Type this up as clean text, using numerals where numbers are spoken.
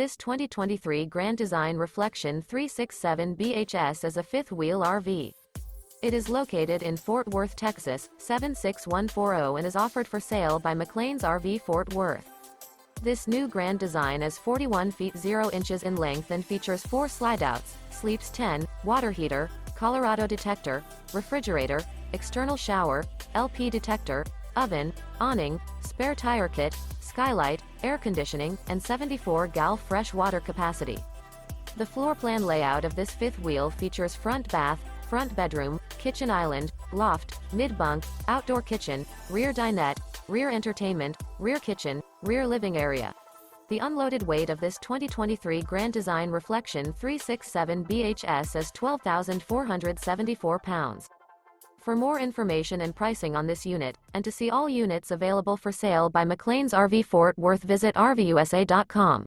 This 2023 Grand Design Reflection 367 BHS is a fifth-wheel RV. It is located in Fort Worth, Texas, 76140 and is offered for sale by McClain's RV Fort Worth. This new Grand Design is 41 feet 0 inches in length and features 4 slideouts, sleeps 10, water heater, Colorado Detector, refrigerator, external shower, LP Detector, oven, awning, spare tire kit, Skylight, air conditioning, and 74-gal fresh water capacity. The floor plan layout of this fifth wheel features front bath, front bedroom, kitchen island, loft, mid-bunk, outdoor kitchen, rear dinette, rear entertainment, rear kitchen, rear living area. The unloaded weight of this 2023 Grand Design Reflection 367 BHS is 12,474 pounds. For more information and pricing on this unit, and to see all units available for sale by McClain's RV Fort Worth, visit RVUSA.com.